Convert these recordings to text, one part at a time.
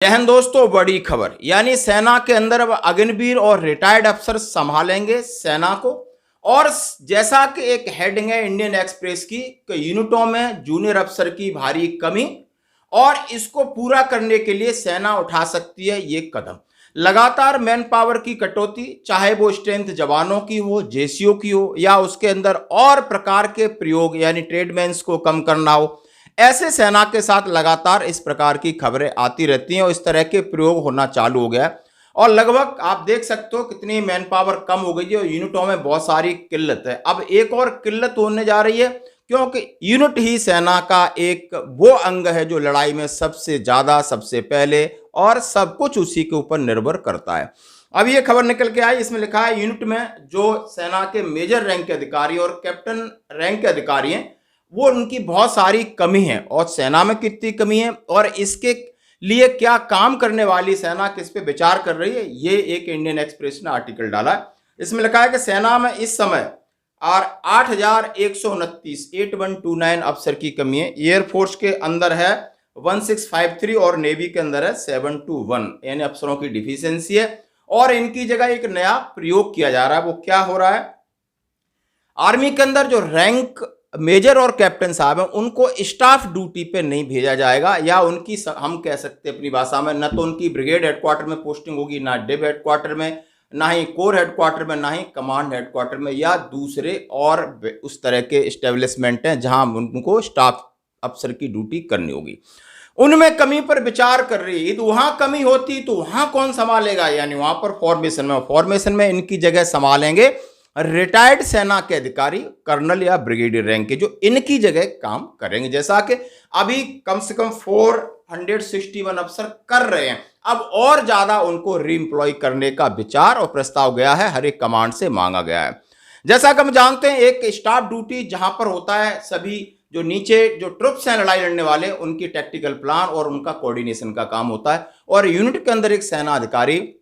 जय हिंद दोस्तों, बड़ी खबर यानी सेना के अंदर अब अग्निवीर और रिटायर्ड अफसर संभालेंगे सेना को। और जैसा कि एक हेडिंग है इंडियन एक्सप्रेस की कि यूनिटों में जूनियर अफसर की भारी कमी और इसको पूरा करने के लिए सेना उठा सकती है ये कदम। लगातार मैन पावर की कटौती, चाहे वो स्ट्रेंथ जवानों की हो, जेसीओ की हो, या उसके अंदर और प्रकार के प्रयोग यानी ट्रेडमैन्स को कम करना हो, ऐसे सेना के साथ लगातार इस प्रकार की खबरें आती रहती हैं और इस तरह के प्रयोग होना चालू हो गया है। और लगभग आप देख सकते हो कितनी मैन पावर कम हो गई है और यूनिटों में बहुत सारी किल्लत है। अब एक और किल्लत होने जा रही है क्योंकि यूनिट ही सेना का एक वो अंग है जो लड़ाई में सबसे ज्यादा, सबसे पहले और सब कुछ उसी के ऊपर निर्भर करता है। अब ये खबर निकल के आई, इसमें लिखा है यूनिट में जो सेना के मेजर रैंक के अधिकारी और कैप्टन रैंक के अधिकारी हैं वो उनकी बहुत सारी कमी है। और सेना में कितनी कमी है और इसके लिए क्या काम करने वाली सेना किस पे विचार कर रही है, ये एक इंडियन एक्सप्रेस ने आर्टिकल डाला है। इसमें लिखा है कि सेना में इस समय 8129 अफसर की कमी है। एयरफोर्स के अंदर है 1653 और नेवी के अंदर है 721 यानी अफसरों की डिफिशियंसी है। और इनकी जगह एक नया प्रयोग किया जा रहा है। वो क्या हो रहा है, आर्मी के अंदर जो रैंक मेजर और कैप्टन साहब हैं उनको स्टाफ ड्यूटी पे नहीं भेजा जाएगा, या उनकी हम कह सकते हैं अपनी भाषा में, न तो उनकी ब्रिगेड हेडक्वार्टर में पोस्टिंग होगी, ना डिव हेडक्वार्टर में, ना ही कोर हेडक्वार्टर में, ना ही कमांड हेडक्वार्टर में, या दूसरे और उस तरह के एस्टेब्लिशमेंट हैं जहां उनको स्टाफ अफसर की ड्यूटी करनी होगी। उनमें कमी पर विचार कर रही है। तो वहां कमी होती तो वहां कौन संभालेगा, यानी वहां पर फॉर्मेशन में इनकी जगह संभालेंगे रिटायर्ड सेना के अधिकारी, कर्नल या ब्रिगेडियर रैंक के, जो इनकी जगह काम करेंगे। जैसा कि अभी कम से कम 461 अफसर कर रहे हैं, अब और ज्यादा उनको रीएम्प्लॉय करने का विचार और प्रस्ताव गया है, हर एक कमांड से मांगा गया है। जैसा कि हम जानते हैं एक स्टाफ ड्यूटी जहां पर होता है सभी जो नीचे जो ट्रुप्स हैं लड़ाई लड़ने वाले, उनकी टैक्टिकल प्लान और उनका कोऑर्डिनेशन का काम होता है। और यूनिट के अंदर एक सेना अधिकारी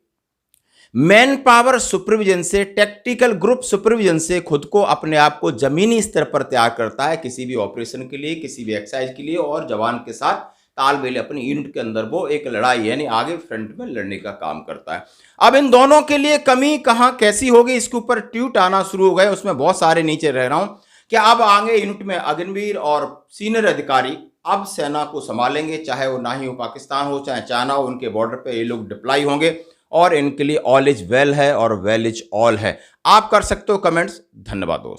मैन पावर सुपरविजन से, टैक्टिकल ग्रुप सुपरविजन से खुद को, अपने आप को जमीनी स्तर पर तैयार करता है किसी भी ऑपरेशन के लिए, किसी भी एक्सरसाइज के लिए, और जवान के साथ तालमेल अपनी यूनिट के अंदर वो एक लड़ाई यानी आगे फ्रंट में लड़ने का काम करता है। अब इन दोनों के लिए कमी कहां कैसी होगी, इसके ऊपर ट्वीट आना शुरू हो गए। उसमें बहुत सारे नीचे रह रहा हूं कि अब आगे यूनिट में अग्निवीर और सीनियर अधिकारी अब सेना को संभालेंगे, चाहे वो ना ही हो पाकिस्तान हो चाहे चाइना हो, उनके बॉर्डर पे ये लोग डिप्लॉय होंगे और इनके लिए ऑल इज वेल है और वेल इज ऑल है। आप कर सकते हो कमेंट्स। धन्यवाद दोस्तों।